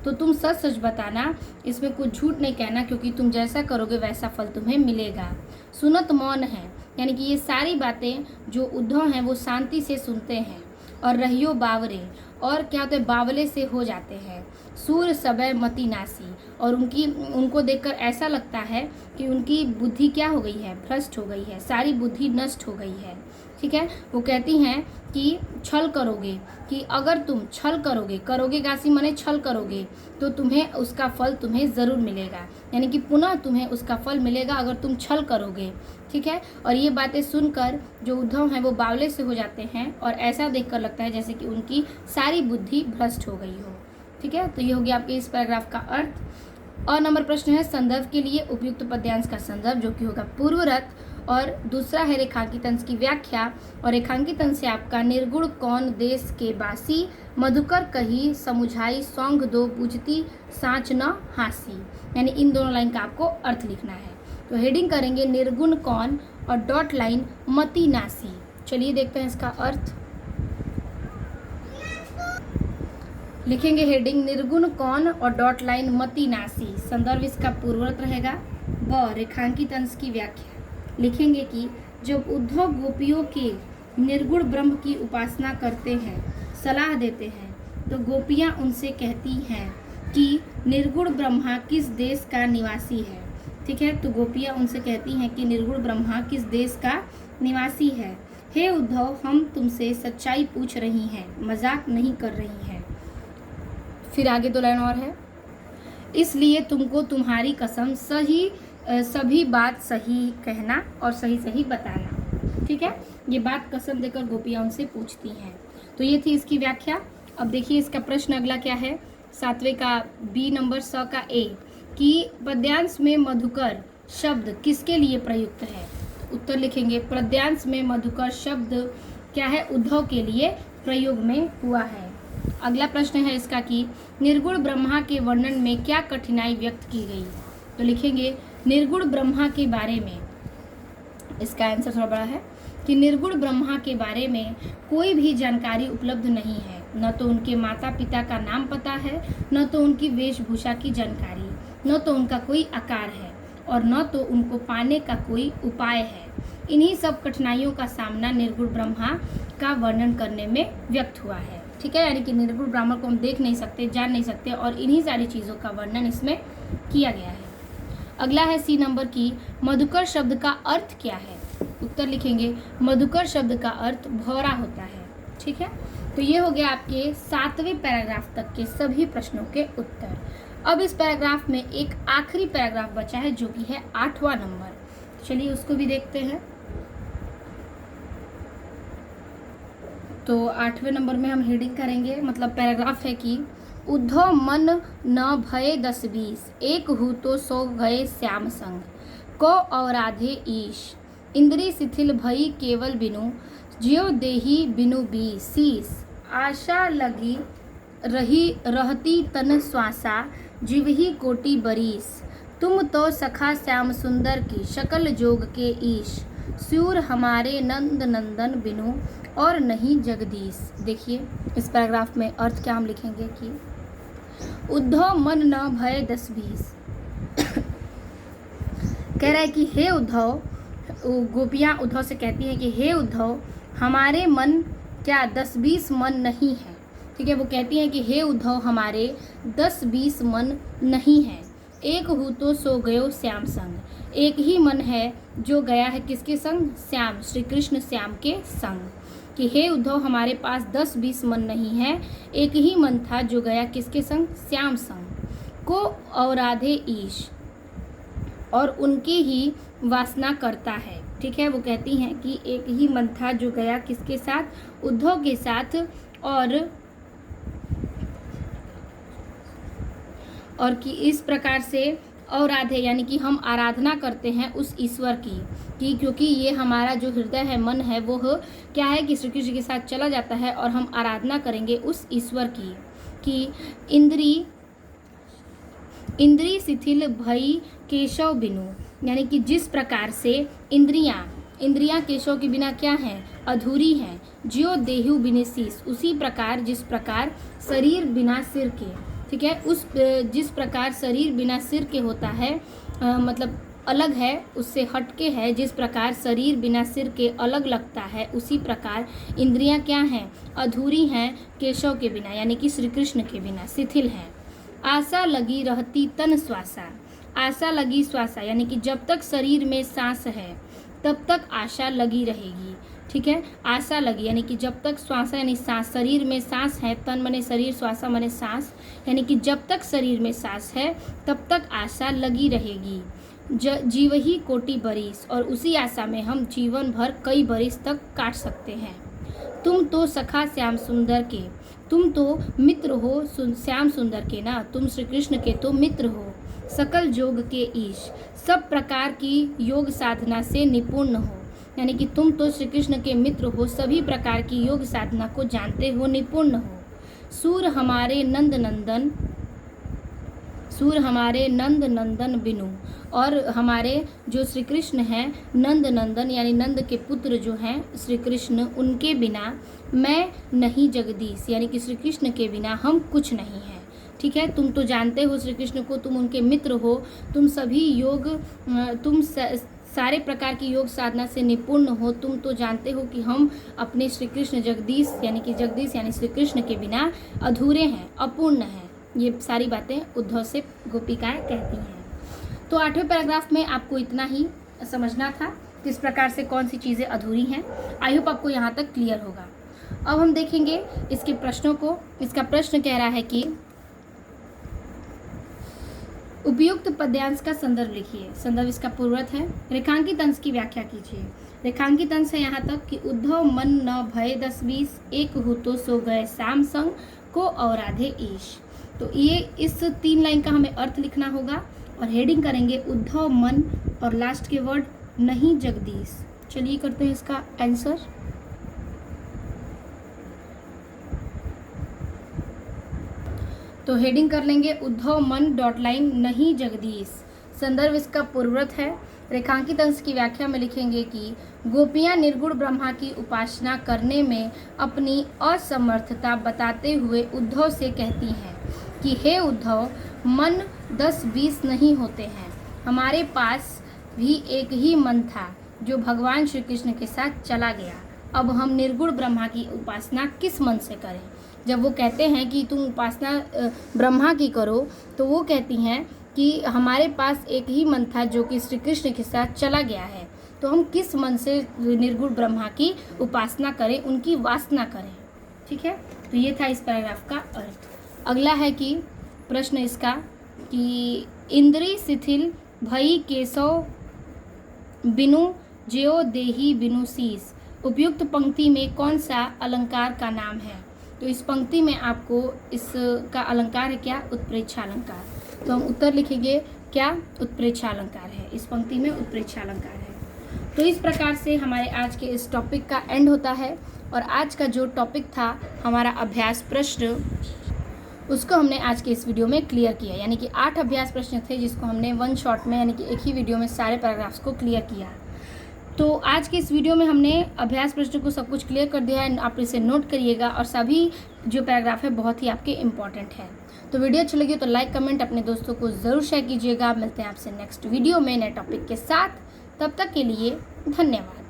तो तुम सच सच बताना, इसमें कुछ झूठ नहीं कहना, क्योंकि तुम जैसा करोगे वैसा फल तुम्हें मिलेगा। सुनत मौन है, यानी कि ये सारी बातें जो उद्धव हैं वो शांति से सुनते हैं। और रहियो बावरे, और क्या होते हैं, बावले से हो जाते हैं। सूर सबय मति नासी, और उनको देखकर ऐसा लगता है कि उनकी बुद्धि क्या हो गई है, भ्रष्ट हो गई है, सारी बुद्धि नष्ट हो गई है। ठीक है, वो कहती हैं कि छल करोगे, कि अगर तुम छल करोगे गासी माने छल करोगे, तो तुम्हें उसका फल तुम्हें ज़रूर मिलेगा, यानी कि पुनः तुम्हें उसका फल मिलेगा अगर तुम छल करोगे। ठीक है, और ये बातें सुनकर जो उद्धव हैं वो बावले से हो जाते हैं और ऐसा देखकर लगता है जैसे कि उनकी सारी बुद्धि भ्रष्ट हो गई हो। ठीक है, तो ये हो गया आपके इस पैराग्राफ का अर्थ। और नंबर प्रश्न है संदर्भ के लिए उपयुक्त पद्यांश का संदर्भ, जो कि होगा पूर्वरत, और दूसरा है रेखांकित अंश की व्याख्या। और रेखांकित अंश से आपका निर्गुण कौन देश के बासी, मधुकर कही समुझाई सौंग दो बुझती साँच न हासी, यानी इन दोनों लाइन का आपको अर्थ लिखना है। तो हेडिंग करेंगे निर्गुण कौन और डॉट लाइन मति नासी। चलिए देखते हैं इसका अर्थ। लिखेंगे हेडिंग निर्गुण कौन और डॉट लाइन मति नासी, संदर्भ इसका पूर्ववर्त रहेगा। व रेखांकित अंश की व्याख्या लिखेंगे कि जब उद्धव गोपियों के निर्गुण ब्रह्म की उपासना करते हैं, सलाह देते हैं, तो गोपियां उनसे कहती हैं कि निर्गुण ब्रह्मा किस देश का निवासी है। ठीक है, तो गोपियां उनसे कहती हैं कि निर्गुण ब्रह्मा किस देश का निवासी है। हे उद्धव, हम तुमसे सच्चाई पूछ रही हैं, मजाक नहीं कर रही हैं। फिर आगे 2 लाइन और है, इसलिए तुमको तुम्हारी कसम सभी बात सही कहना और सही सही बताना। ठीक है, ये बात कसम देकर गोपियां उनसे पूछती हैं। तो ये थी इसकी व्याख्या। अब देखिए इसका प्रश्न अगला क्या है, 7वें का बी नंबर, स का ए, कि पद्यांश में मधुकर शब्द किसके लिए प्रयुक्त है। उत्तर लिखेंगे पद्यांश में मधुकर शब्द क्या है, उद्धव के लिए प्रयोग में हुआ है। अगला प्रश्न है इसका कि निर्गुण ब्रह्मा के वर्णन में क्या कठिनाई व्यक्त की गई। तो लिखेंगे निर्गुण ब्रह्मा के बारे में, इसका आंसर थोड़ा बड़ा है कि निर्गुण ब्रह्मा के बारे में कोई भी जानकारी उपलब्ध नहीं है। न तो उनके माता पिता का नाम पता है, न तो उनकी वेशभूषा की जानकारी, न तो उनका कोई आकार है, और न तो उनको पाने का कोई उपाय है। इन्हीं सब कठिनाइयों का सामना निर्गुण ब्रह्मा का वर्णन करने में व्यक्त हुआ है। ठीक है, यानी कि निर्गुण ब्रह्मा को हम देख नहीं सकते, जान नहीं सकते, और इन्हीं सारी चीज़ों का वर्णन इसमें किया गया है। अगला है सी नंबर की मधुकर शब्द का अर्थ क्या है। उत्तर लिखेंगे मधुकर शब्द का अर्थ भौरा होता है। ठीक है, तो ये हो गया आपके 7वें पैराग्राफ तक के सभी प्रश्नों के उत्तर। अब इस पैराग्राफ में एक आखिरी पैराग्राफ बचा है जो कि है 8वां नंबर। चलिए उसको भी देखते हैं। तो 8वें नंबर में हम हेडिंग करेंगे, मतलब पैराग्राफ है कि उद्धव मन न भये 10-20, एक हु तो सो गए श्याम संग, को औराधे ईश, इंद्री शिथिल भई केवल बिनु, ज्यो देही बिनु बी शीस, आशा लगी रहती तन श्वासा, जिवही कोटि बरीस, तुम तो सखा श्याम सुंदर की, शकल जोग के ईश, सूर हमारे नंद नंदन बिनु, और नहीं जगदीश। देखिए इस पैराग्राफ में अर्थ क्या हम लिखेंगे कि उद्धव मन न भय 10-20, कह रहा है कि हे उद्धव, गोपियाँ उद्धव से कहती हैं कि हे उद्धव, हमारे मन क्या 10-20 मन नहीं है। ठीक है, वो कहती हैं कि हे उद्धव, हमारे 10-20 मन नहीं है। एक हु तो सो गयो श्याम संग, एक ही मन है जो गया है किसके संग, श्याम, श्री कृष्ण श्याम के संग। कि हे उद्धव, हमारे पास 10-20 मन नहीं है, एक ही मन था जो गया किसके संग, श्याम संग, को औराधे ईश, और उनकी ही वासना करता है। ठीक है। वो कहती हैं कि एक ही मन था जो गया किसके साथ, उद्धव के साथ, और कि इस प्रकार से आराध्य यानी कि हम आराधना करते हैं उस ईश्वर की, कि क्योंकि ये हमारा जो हृदय है, मन है, वो क्या है कि श्री कृष्ण के साथ चला जाता है और हम आराधना करेंगे उस ईश्वर की, कि इंद्री शिथिल भई केशव बिनु, यानी कि जिस प्रकार से इंद्रियां केशव के बिना क्या हैं, अधूरी हैं, ज्यो देहु बिनु शीस, उसी प्रकार जिस प्रकार शरीर बिना सिर के, ठीक है, उस जिस प्रकार शरीर बिना सिर के होता है, मतलब अलग है, उससे हटके है, जिस प्रकार शरीर बिना सिर के अलग लगता है, उसी प्रकार इंद्रियां क्या हैं, अधूरी हैं केशव के बिना, यानी कि श्री कृष्ण के बिना, शिथिल हैं। आशा लगी रहती तन श्वासा, आशा लगी श्वासा, यानी कि जब तक शरीर में सांस है तब तक आशा लगी रहेगी, ठीक है। आशा लगी यानी कि जब तक श्वासा यानी सांस, शरीर में सांस है, तन मने शरीर, श्वासा मने सांस, यानी कि जब तक शरीर में सांस है तब तक आशा लगी रहेगी। जीव ही कोटि बरिस, और उसी आशा में हम जीवन भर कई बरिस तक काट सकते हैं। तुम तो सखा श्याम सुंदर के, तुम तो मित्र हो श्याम सुंदर के ना, तुम श्री कृष्ण के तो मित्र हो, सकल योग के ईश, सब प्रकार की योग साधना से निपुण हो, यानी कि तुम तो श्री कृष्ण के मित्र हो, सभी प्रकार की योग साधना को जानते हो, निपुण हो। सूर हमारे नंद नंदन बिनु, और हमारे जो श्री कृष्ण हैं नंद नंदन यानी नंद के पुत्र जो हैं श्री कृष्ण, उनके बिना मैं नहीं जगदीश, यानी कि श्री कृष्ण के बिना हम कुछ नहीं हैं, ठीक है। तुम तो जानते हो श्री कृष्ण को, तुम उनके मित्र हो, तुम सभी योग, तुम सारे प्रकार की योग साधना से निपुण हो, तुम तो जानते हो कि हम अपने श्री कृष्ण जगदीश यानी श्री कृष्ण के बिना अधूरे हैं, अपूर्ण हैं। ये सारी बातें उद्धव से गोपिकाएं कहती हैं। तो 8वें पैराग्राफ में आपको इतना ही समझना था, किस प्रकार से कौन सी चीज़ें अधूरी हैं। आई होप आपको यहाँ तक क्लियर होगा। अब हम देखेंगे इसके प्रश्नों को। इसका प्रश्न कह रहा है कि उपयुक्त पद्यांश का संदर्भ लिखिए। संदर्भ इसका पूर्वत है। रेखांकित अंश की व्याख्या कीजिए। रेखांकित अंश है यहाँ तक कि उद्धव मन न भय 10-20, एक हो तो सो गए श्याम संग को औराधे ईश। तो ये इस 3 लाइन का हमें अर्थ लिखना होगा और हेडिंग करेंगे उद्धव मन और लास्ट के वर्ड नहीं जगदीश। चलिए करते हैं इसका आंसर। तो हेडिंग कर लेंगे उद्धव मन डॉट लाइन नहीं जगदीश। संदर्भ इसका पूर्वत है। रेखांकित अंश की व्याख्या में लिखेंगे कि गोपियां निर्गुण ब्रह्मा की उपासना करने में अपनी असमर्थता बताते हुए उद्धव से कहती हैं कि हे उद्धव, मन 10-20 नहीं होते हैं, हमारे पास भी एक ही मन था जो भगवान श्री कृष्ण के साथ चला गया, अब हम निर्गुण ब्रह्मा की उपासना किस मन से करें। जब वो कहते हैं कि तुम उपासना ब्रह्मा की करो, तो वो कहती हैं कि हमारे पास एक ही मन था जो कि श्री कृष्ण के साथ चला गया है, तो हम किस मन से निर्गुण ब्रह्मा की उपासना करें, उनकी वासना करें। ठीक है, तो ये था इस पैराग्राफ का अर्थ। अगला है कि प्रश्न इसका कि इंद्री शिथिल भई केशव बिनु ज्यो देही बिनु शीस, उपयुक्त पंक्ति में कौन सा अलंकार का नाम है। तो इस पंक्ति में आपको इसका अलंकार है क्या, उत्प्रेक्षा अलंकार। तो हम उत्तर लिखेंगे क्या, उत्प्रेक्षा अलंकार है। इस पंक्ति में उत्प्रेक्षा अलंकार है। तो इस प्रकार से हमारे आज के इस टॉपिक का एंड होता है। और आज का जो टॉपिक था हमारा अभ्यास प्रश्न, उसको हमने आज के इस वीडियो में क्लियर किया। यानी कि 8 अभ्यास प्रश्न थे जिसको हमने वन शॉट में यानी कि एक ही वीडियो में सारे पैराग्राफ्स को क्लियर किया। तो आज के इस वीडियो में हमने अभ्यास प्रश्न को सब कुछ क्लियर कर दिया है। आप इसे नोट करिएगा और सभी जो पैराग्राफ है बहुत ही आपके इम्पॉर्टेंट है। तो वीडियो अच्छी लगी तो लाइक कमेंट अपने दोस्तों को ज़रूर शेयर कीजिएगा। मिलते हैं आपसे नेक्स्ट वीडियो में नए टॉपिक के साथ। तब तक के लिए धन्यवाद।